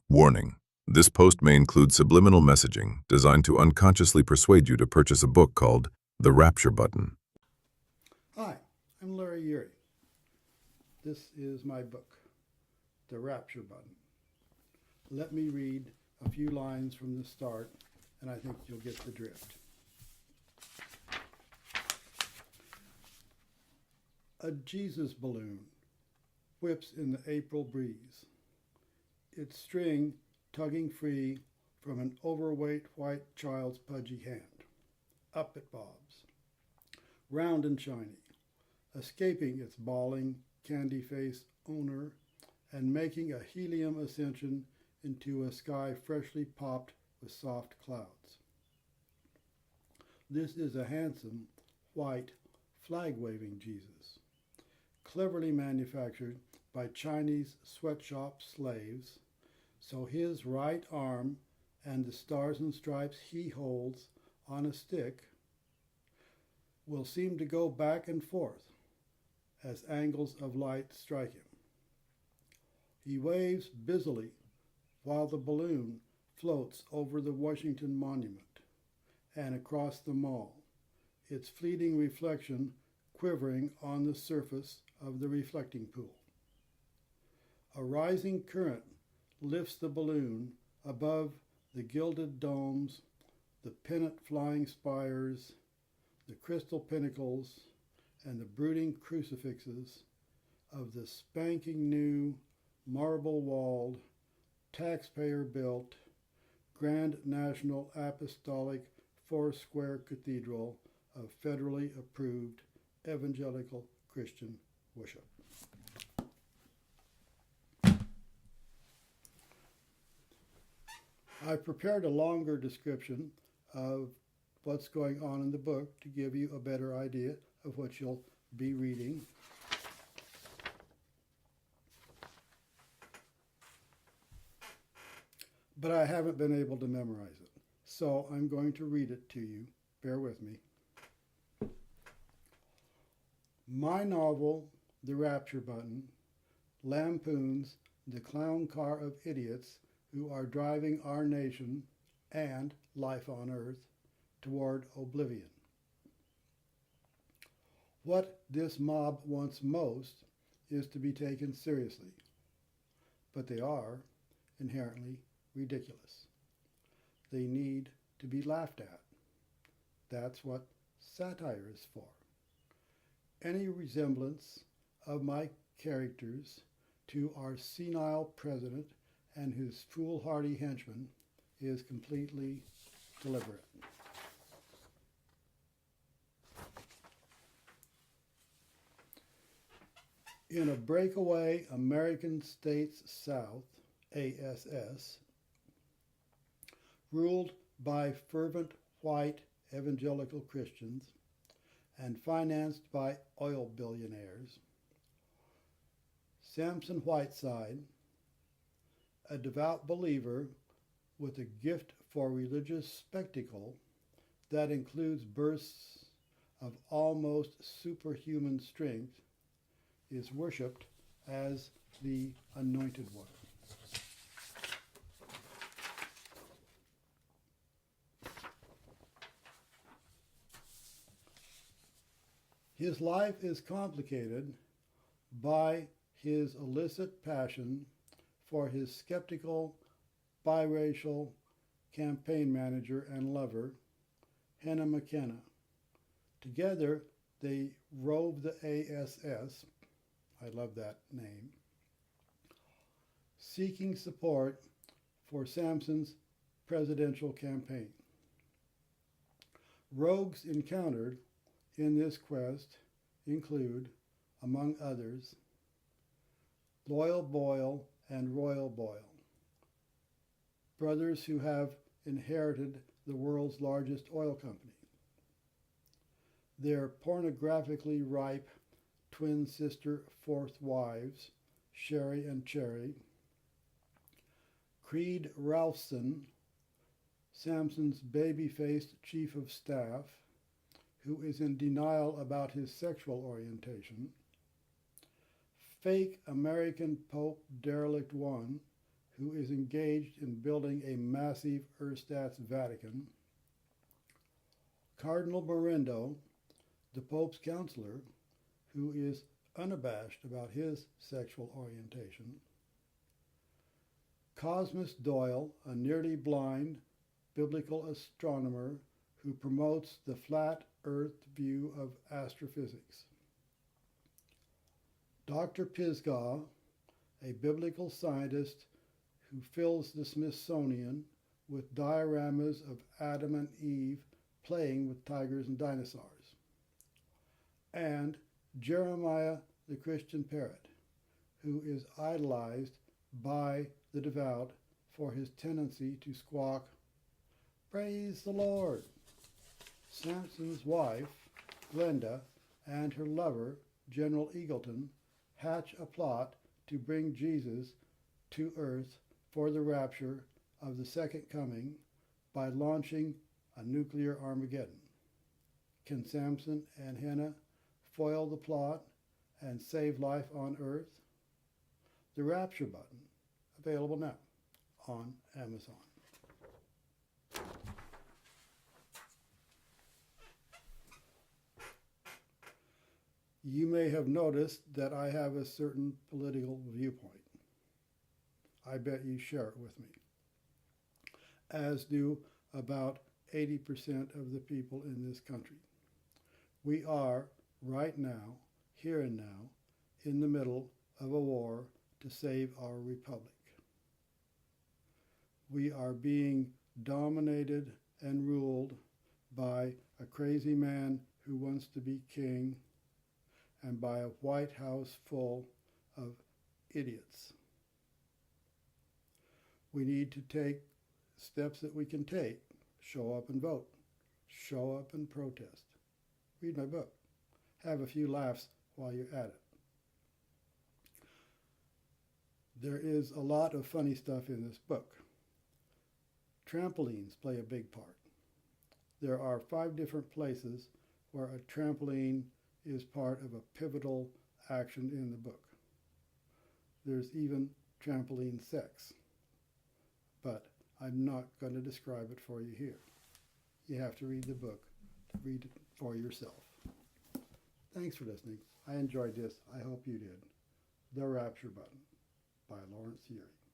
Warning. This post may include subliminal messaging designed to unconsciously persuade you to purchase a book called The Rapture Button. Hi, I'm Larry Urey. This is my book, The Rapture Button. Let me read a few lines from the start, and I think you'll get the drift. A Jesus balloon whips in the April breeze, its string tugging free from an overweight white child's pudgy hand. Up it bobs, round and shiny, escaping its bawling, candy-faced owner and making a helium ascension into a sky freshly popped with soft clouds. This is a handsome, white, flag-waving Jesus, cleverly manufactured by Chinese sweatshop slaves, so his right arm and the stars and stripes he holds on a stick will seem to go back and forth as angles of light strike him. He waves busily while the balloon floats over the Washington Monument and across the mall, its fleeting reflection quivering on the surface of the reflecting pool. A rising current lifts the balloon above the gilded domes, the pennant flying spires, the crystal pinnacles, and the brooding crucifixes of the spanking new, marble-walled, taxpayer-built, Grand National Apostolic Foursquare Cathedral of federally approved evangelical Christian worship. I've prepared a longer description of what's going on in the book to give you a better idea of what you'll be reading. But I haven't been able to memorize it, so I'm going to read it to you. Bear with me. My novel, The Rapture Button, lampoons the clown car of idiots who are driving our nation and life on earth toward oblivion. What this mob wants most is to be taken seriously, but they are inherently ridiculous. They need to be laughed at. That's what satire is for. Any resemblance of my characters to our senile president and his foolhardy henchmen is completely deliberate. In a breakaway American States South, ASS, ruled by fervent white evangelical Christians and financed by oil billionaires, Samson Whiteside, a devout believer with a gift for religious spectacle that includes bursts of almost superhuman strength, is worshipped as the Anointed One. His life is complicated by his illicit passion for his skeptical, biracial campaign manager and lover, Hannah McKenna. Together, they rove the ASS, I love that name, seeking support for Samson's presidential campaign. Rogues encountered in this quest include, among others, Loyal Boyle and Royal Boyle, brothers who have inherited the world's largest oil company. Their pornographically ripe twin sister fourth wives, Sherry and Cherry, Creed Ralston, Samson's baby-faced chief of staff, who is in denial about his sexual orientation, fake American Pope Derelict I, who is engaged in building a massive ersatz Vatican, Cardinal Berendo, the Pope's counselor, who is unabashed about his sexual orientation, Cosmas Doyle, a nearly blind biblical astronomer who promotes the flat earth view of astrophysics, Dr. Pisgah, a biblical scientist who fills the Smithsonian with dioramas of Adam and Eve playing with tigers and dinosaurs, and Jeremiah the Christian parrot, who is idolized by the devout for his tendency to squawk, "Praise the Lord." Samson's wife, Glenda, and her lover, General Eagleton, hatch a plot to bring Jesus to earth for the rapture of the second coming by launching a nuclear Armageddon. Can Samson and Hannah foil the plot and save life on earth? The Rapture Button, available now on Amazon. You may have noticed that I have a certain political viewpoint. I bet you share it with me, as do about 80% of the people in this country. We are, right now, here and now, in the middle of a war to save our republic. We are being dominated and ruled by a crazy man who wants to be king and by a White House full of idiots. We need to take steps that we can take. Show up and vote. Show up and protest. Read my book. Have a few laughs while you're at it. There is a lot of funny stuff in this book. Trampolines play a big part. There are 5 different places where a trampoline is part of a pivotal action in the book. There's even trampoline sex, but I'm not going to describe it for you here. You have to read the book to read it for yourself. Thanks for listening. I enjoyed this. I hope you did. The Rapture Button by Lawrence Yeri.